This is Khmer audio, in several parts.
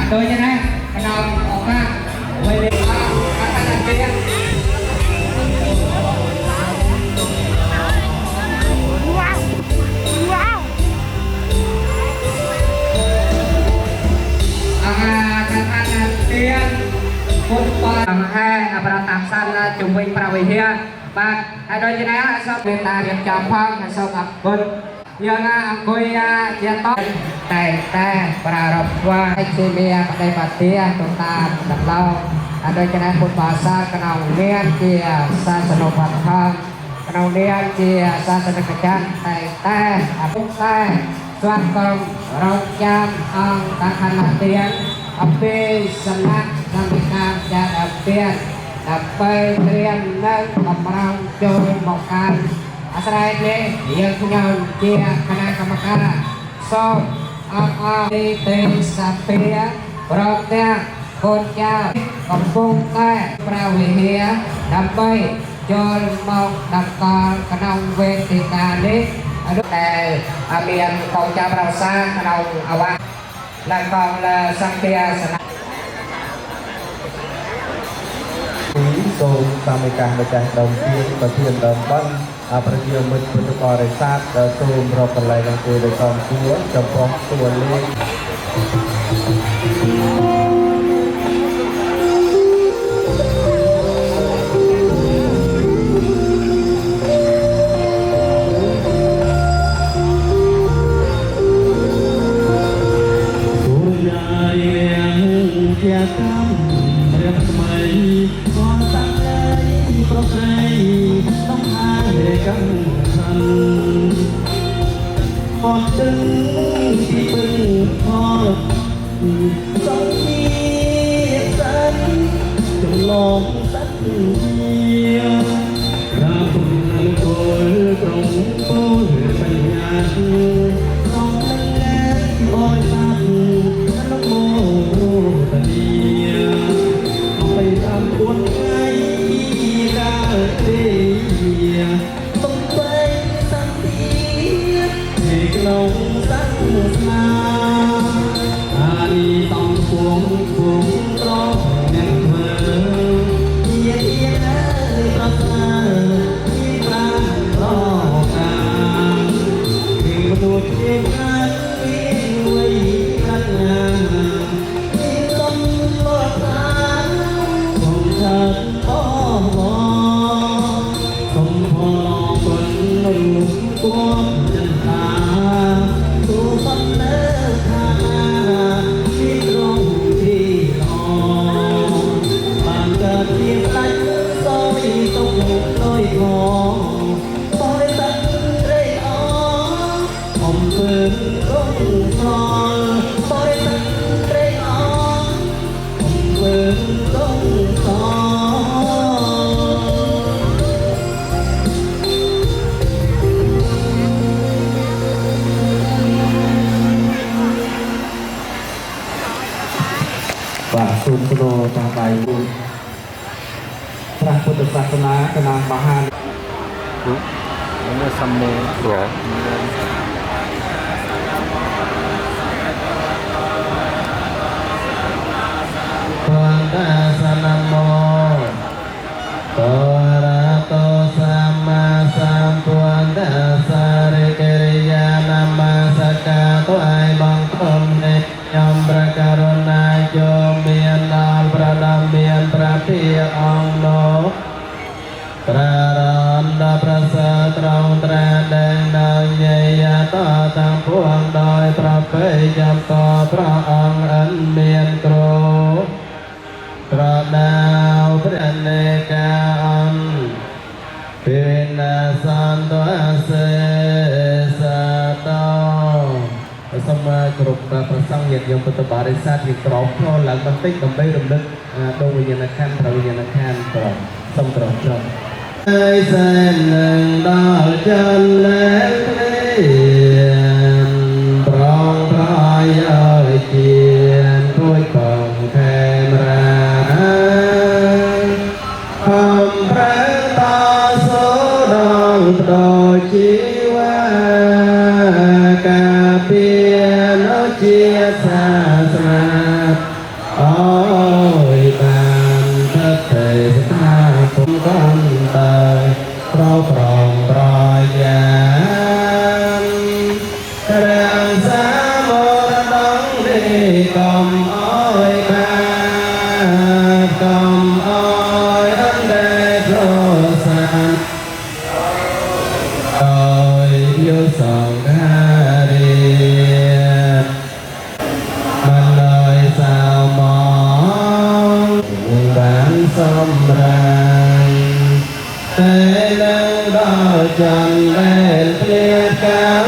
โดยจะนะขนมออกมาไว้เลยอาการเปลี่ยนว้าวว้าวอาการเปลี่ยนคนปอดให้ประทับสั้นจุ่มวิ่งประวิเฮียบางโดยจะนะชอบเป็นตาเรียบจำพังชอบอับคนยังคุยจะต้องแต่ประรบว่าให้เชียร์ในปฏิญาณตุตาดับเราโดยคณะพุทธภาษาขนมเลี้ยงเจียศาสนวัฒนธรรมขนมเลี้ยงเจียศาสนกจันแต่พุทธแต่ส่วนกองเราจำองตาขันเตียนอภิสนักนำการจะดับเตียนดับไปเรียนนั่งกำลังโจยบอกการอาศัยนี้ยังพยายามเจียคณะกรรมการสอบในเตสัเปียพร้อมแต่คนเจ้ากำปุงแต่ประวิเฮียดำไปจนมองดับกอลขนมเวทีการนี้แต่เมียนของเจ้าเราสร้างขนมอวะและกองละสังเตียสนะសូមសាមិកាម្ចាស់ដើមទៀនប្រធានដើមបានប្រជាមិត្តពុទ្ធបរិស័ទសូមរកកន្លែងអង្គុយដោយសមគួរចំពោះតួលេខสุนทรตาใบบุญพระพุทธศาสนาคณะมหาini sambung ya Tuanda sanamo Torato sama sampuanda sari kiriya nama saka tuai bang tom ne nyom prakaruna jom bian dal pradam bian prapi ong no Praranda prasa trong trendeng nang nhaya ta tăng puang đôi prape jam to pra ong an bian kro pra đào praneka on pina santo ase sato សូមគ្រប់ប្រសង់ញាតិញោមពុទ្ធបរិស័ទជាក្រមខ្លួនឡើងបន្តិចដើម្បីរំលឹកដងវិញ្ញាណក្ខន្ធប្រវិញ្ញាណក្ខន្ធក្រមសូមក្រមចុះហើយសែននឹងដល់ចិនលែងប្រងប្រយអើយជារួយបងខេមរាខំប្រែតសូដល់ដល់ជីវាកាពីជាសាសនា ơi bàn thất thể tha cũng con đời rau tròn roi giang rạng xa một đắng đi cầm ơi ba cầm ơi ân đệ rô san ơi như sòng ca đi ban lời sao mong bán xóm ràng tê lên đó chân lên tiết cao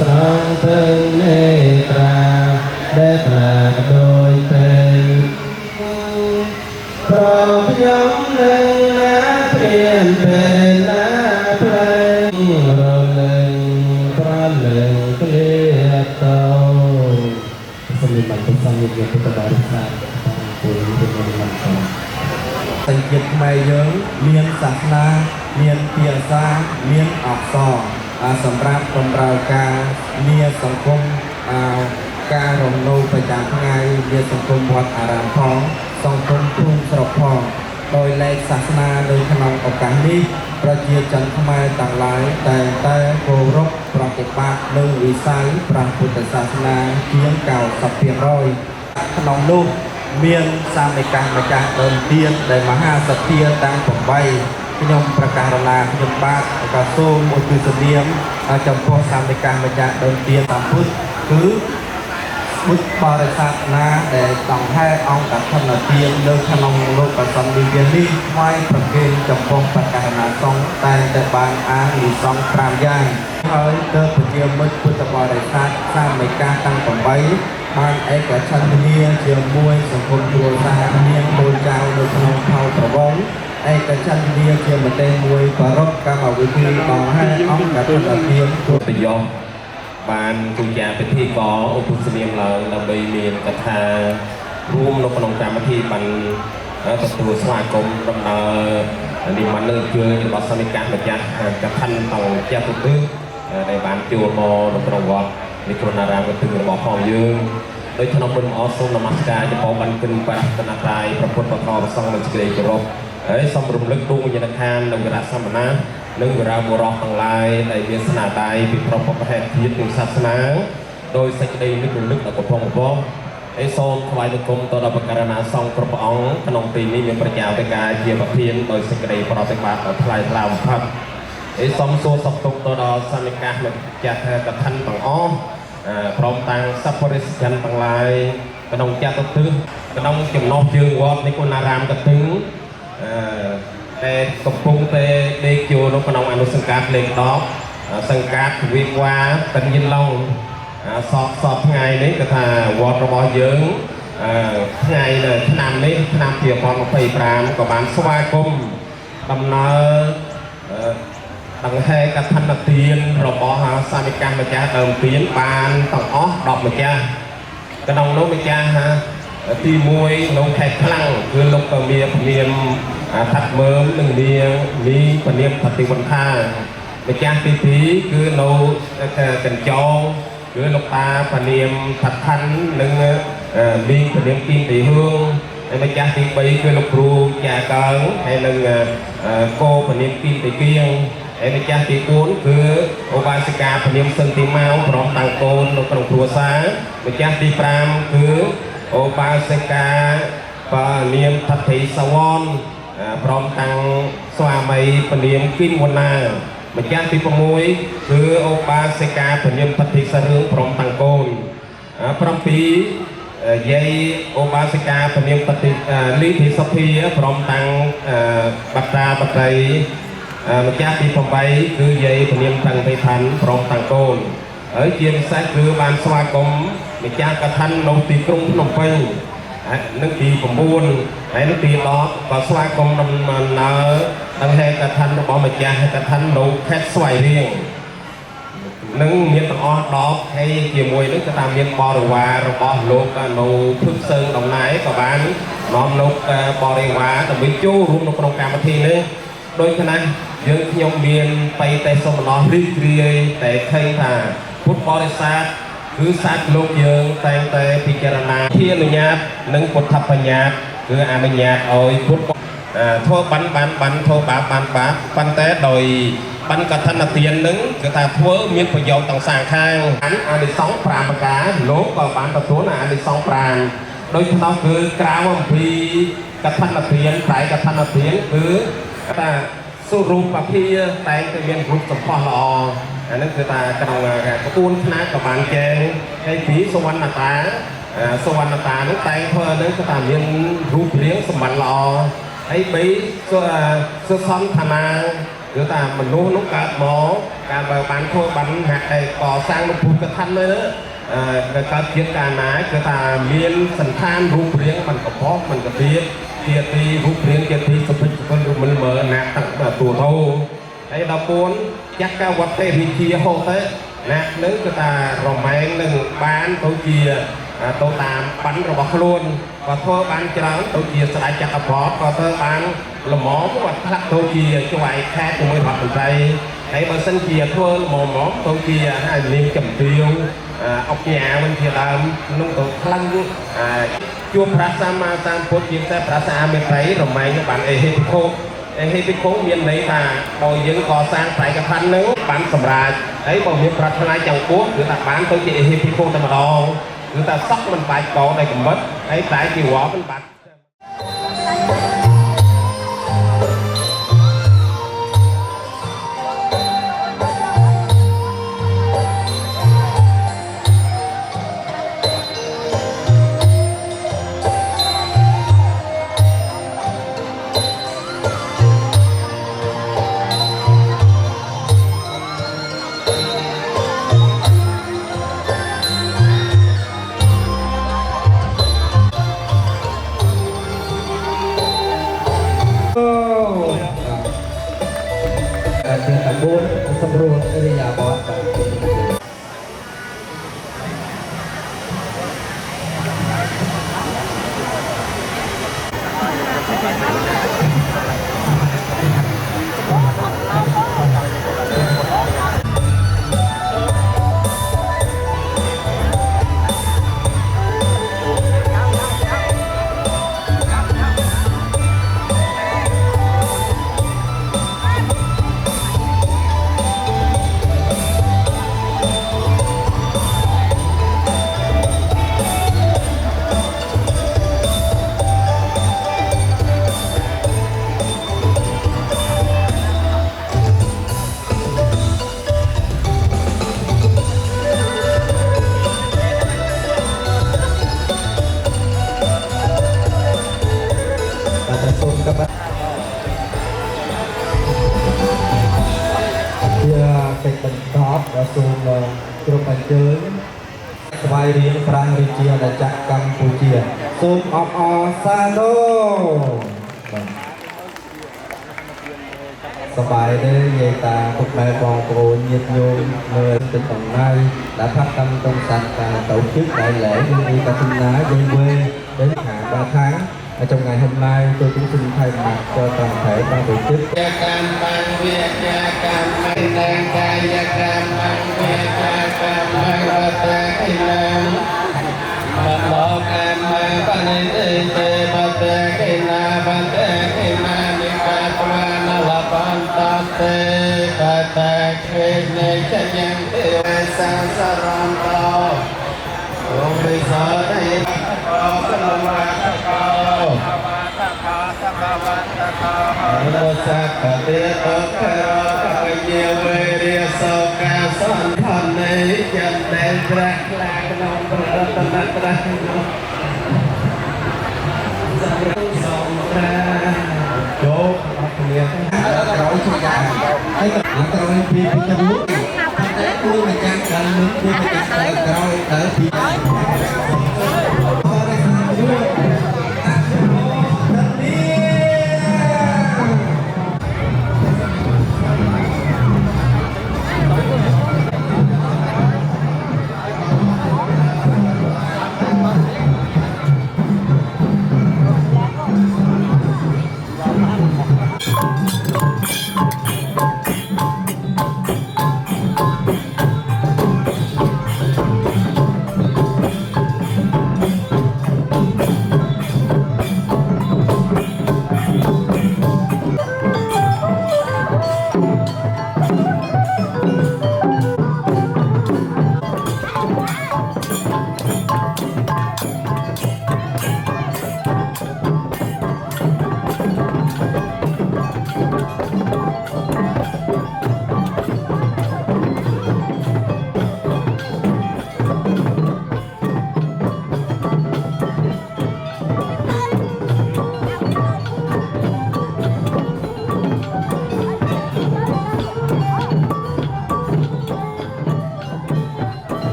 song thương nê tra đẹp là đôi tình Prop nhóm lên lá phiền về lá play rồi lên pra lên clear tàu seniman pesangit yang kita barisan của dengan lengkap តែចិត្តខ្មែរយើងមានសាសនាមានភាសាមានអក្សរសម្រាប់បម្រើការងារសង្គមការរំលោភប្រចាំថ្ងៃវាសង្គមវត្តអារាមផងសង្គមភូមិស្រុកផងដោយឡែកសាសនានៅក្នុងឱកាសនេះប្រជាជនខ្មែរទាំងឡាយតែងតែគោរពប្រតិបត្តិនៅវិស័យព្រះពុទ្ធសាសនាជាង 90% ក្នុងនោះមានសាមិកាម្ចាស់ដើមទានដែលមហាសទ្ធាទាំង8ខ្ញុំប្រកាសណាខ្ញុំបាទក៏សូមឧទ្ទិសនាមចំពោះសាមិកាម្ចាស់ដើមទានតាមពុទ្ធគឺបុត្របរិស័ទណាដែលដង្ហែអង្គកឋិនទាននៅក្នុងលោកបសន្និវិនេះថ្វាយប្រគេនចំពោះប្រកាសណាសង្ឃតែតែបានអាននិសង្ឃ5យ៉ាងហើយទើបប្រជាមិត្តពុទ្ធបរិស័ទសាមិកាទាំង8បានឯកច្ឆន្ទនាជាមួយសង្គមគ្រួសារនាងដូនចៅនៅក្នុងខោប្រវងឯកច្ឆន្ទនាជាមតិមួយប្ររពកម្មវិធីដង្ហែអង្គកឋិនទានប្រយោជន៍បានគូជាពិធីក៏ឧបស្នាមឡើងដើម្បីមានកថារួមនៅក្នុងកម្មវិធីបានទទួលស្វាគមន៍ដំណើរនិមន្តលើកជើងរបស់សន្និកាម្ចាស់កឋិនអង្គជាពុទ្ធដែលបានចូលមកនៅក្នុងវត្តនៃក្រុងអារាមកទិញរបស់ផងយើងដោយក្នុងបុណ្យអសូមនមស្ការចំពោះបានគិនបាត់កណ្ដាតាយប្រពុតប្រកបប្រសងនឹងសេចក្តីគោរពហើយសូមរំលឹកដួងវិញ្ញាណក្ខន្ធនិងវិរៈសម្បណានិងវិរៈបុរសទាំងឡាយដែលមានស្នាដៃពីប្រពៃហេតុជាតិនិងសាសនាដោយសេចក្តីនឹករលឹកដល់កំពង់របស់ហើយសូមថ្វាយបង្គំទៅដល់បករណាសង្ឃគ្រប់ព្រះអង្គក្នុងទីនេះមានប្រជាអធិការជាប្រធានដោយសេចក្តីប្រតិបត្តិថ្លៃថ្លាបំផុតហើយសូមសួរសុខទុក្ខទៅដល់សន្និកាម្ចាស់កឋិនទាំងអស់ព្រមទាំងសព្វរិសជនទាំងឡាយក្នុងចាត់ទិសក្នុងចំណោះជើងវត្តនៃគុណារាមកឋិនតែកំពុងតែដេកចូលនៅក្នុងអនុសង្កាត់លេខ10សង្កាត់វិវាបញ្ញាឡុងសពថ្ងៃនេះគឺថាវត្តរបស់យើងថ្ងៃឆ្នាំនេះឆ្នាំ2025ក៏បានស្វាគមន៍ដំណើរដង្ហែកឋិនទានរបស់សាមិកាម្ចាស់ដើមទានបានទាំងអស់10ម្ចាស់ក្នុងនោះម្ចាស់ទី1នៅខេត្តខ្លាំងគឺលោកក៏មានព្រាមថាត់មើមនិងនាងមីព្រាមផតិវន្ថាម្ចាស់ទី2គឺនៅកញ្ចងគឺលោកតាព្រាមថាត់ខណ្ឌនិងមីព្រាមគីមទីហឿងហើយម្ចាស់ទី3គឺលោកគ្រូចាកើងហើយនិងកោព្រាមគីមទីគៀងហើយម្ចាស់ទី4គឺឧបាសិកាព្រាមសឹងទីម៉ៅព្រមទាំងកូននៅក្នុងគ្រួសារម្ចាស់ទី5គឺឧបាសិកាព្រាមថតិសវនព្រមទាំងស្វាមីព្រាមគីមវណ្ណាម្ចាស់ទី6គឺឧបាសិកាព្រាមថតិសរឿងព្រមទាំងកូន7យាយឧបាសិកាព្រាមថតិលីធីសុភាព្រមទាំងបតាបតីម្ចាស់ទី8គឺយាយព្រាមតាំងទេឋានព្រមទាំងកូនហើយជាពិសេសគឺបានស្វាគមន៍ម្ចាស់កឋិននៅទីក្រុងភ្នំពេញនិងទី9ហើយនឹងទី10ក៏ស្វាគមន៍ដំណើរដង្ហែកឋិនរបស់ម្ចាស់កឋិននៅខេត្តស្វាយរៀងនឹងមានទាំងអស់10ហើយជាមួយនឹងក៏តាមមានបរិវាររបស់លោកនៅភឹកសើងដំណែក៏បាននាំលោកបរិវារដើម្បីចូលរួមនៅក្នុងកម្មវិធីនេះដោយខណៈយើងខ្ញុំមានបៃតេសុំម្ដងរីករាយតែឃើញថាពុទ្ធបរិស័ទ គឺសាច់លោកយើងតែងតែពិចារណាជាអនុញ្ញាតនិងពុទ្ធបញ្ញត្តិគឺអនុញ្ញាតឲ្យពុទ្ធធ្វើបានធ្វើបាបប៉ុន្តែដោយបានកឋិនទាននឹងគឺថាធ្វើមានប្រយោជន៍ទាំងសាខាងអានិសង្ស5ប្រការលោកក៏បានទទួលអានិសង្ស5ដោយនោះគឺក្រៅអំពីកឋិនទានតែកឋិនទានគឺថាសុរូបភាតែងតែមានរូបសម្ផស្សល្អអានេះគឺថាក្នុងក្បួនខ្នាតក៏បានចែងហើយពីសវណ្ណតានោះតែងធ្វើនឹងគឺថាមានរូបរាងសម្បត្តិល្អហើយបីសុសន្តានាគឺថាមនុស្សនោះកើតមកការបើបានធ្វើបានហាក់កសាងនូវពុទ្ធកថានេះកើតជាតិកាលណាគឺថាមានសន្តានរូបរាងមិនកបោមិនកទៀតជាទីរូបរាងជាទីសុភិសុពលរូបមើលណាតាំងទូទៅហើយដល់4ចាក់កវត្តេវិជាហូតទៅណានឹងគឺថារមែងនឹងបានទៅជាទៅតាមបានរបស់ខ្លួនក៏ធ្វើបានច្រើនទៅជាស្ដេចចក្រពត្តិក៏ធ្វើបានល្មមគាត់ផ្លាក់ទៅជាជួយខែជាមួយរដ្ឋមន្ត្រីហើយបើសិនជាធ្វើល្មមទៅជាហើយនាងចំទាវអុកញ៉ាវិញជាដើមនឹងទៅខ្លាំងជួបព្រះសម្មាសម្ពុទ្ធជាតែព្រះសាមេត្រីរមែងបានអេហេភិក្ខុមានន័យថាបើយើងកសាងប្រៃកថានឹងបានសម្រាប់ហើយបើមានប្រាថ្នាចង់ពោះគឺថាបានទៅជាអេហេភិក្ខុតែម្ដងគឺថាសក់មិនបាច់កោដោយកំណត់ហើយតែជីវរមិនបាច់សម្រួលអរិយាបថគ្រប់អញ្ជើញស្វ័យរៀងប្រាំងរាជាអាណាចក្រកម្ពុជាសូមអបអរសាទរសប្បាយទេយាយតាពុកម៉ែបងប្អូនញាតិញោមមើលទឹកតំណៃđã phát tâm trong sạch và tổ chức đại lễ hương y Katina dân quê đến hạ 3 tháng. Trong ngày hôm nay tôi cũng xin thay mặt cho toàn thể ban tổ chức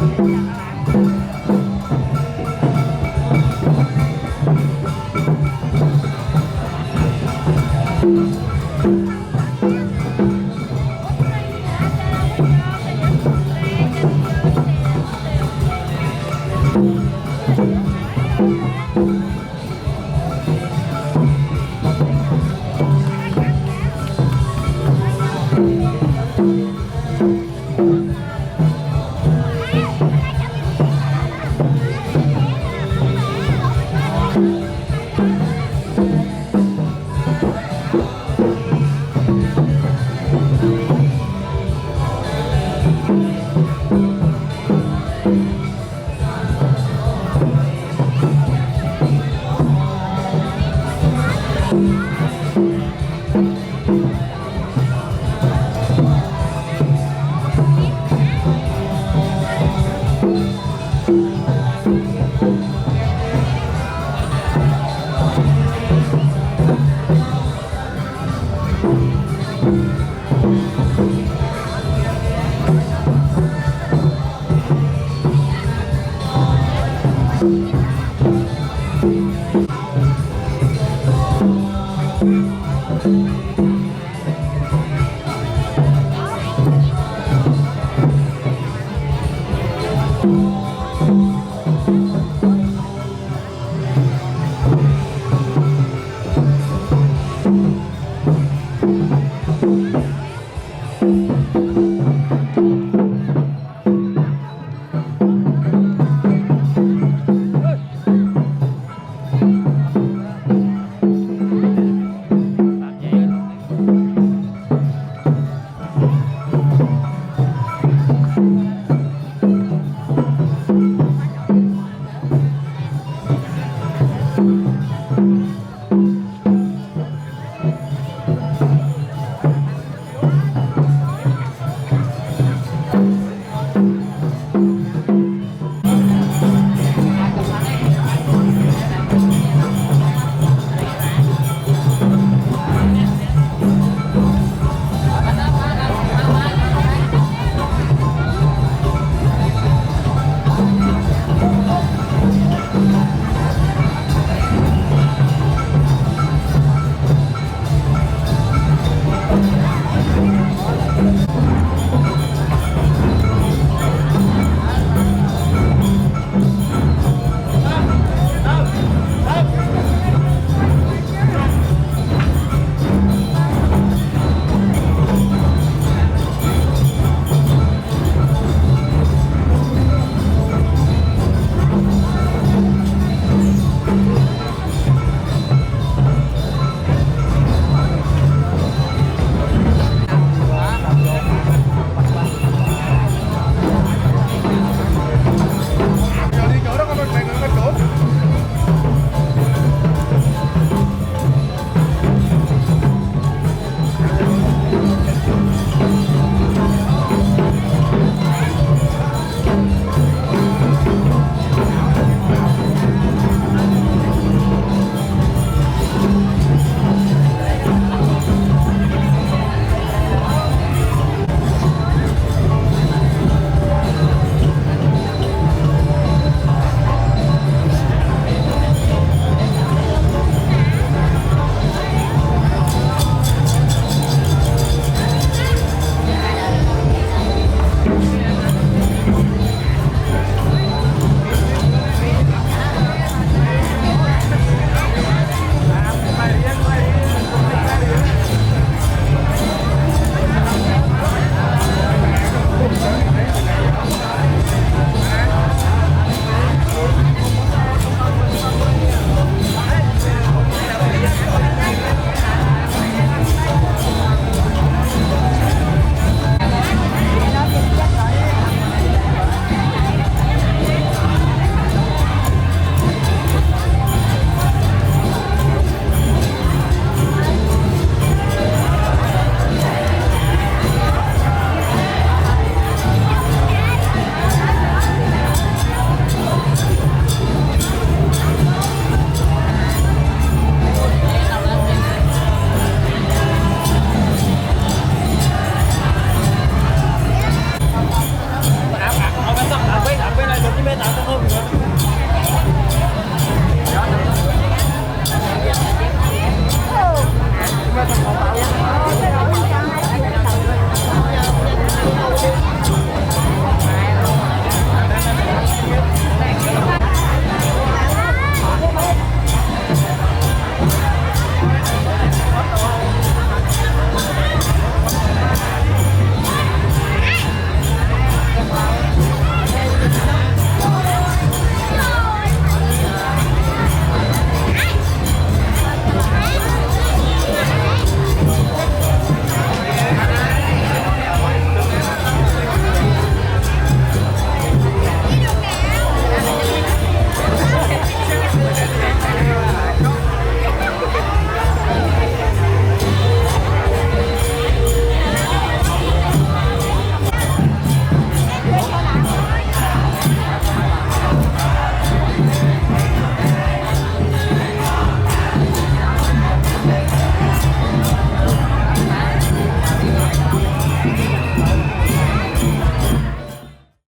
Thank you.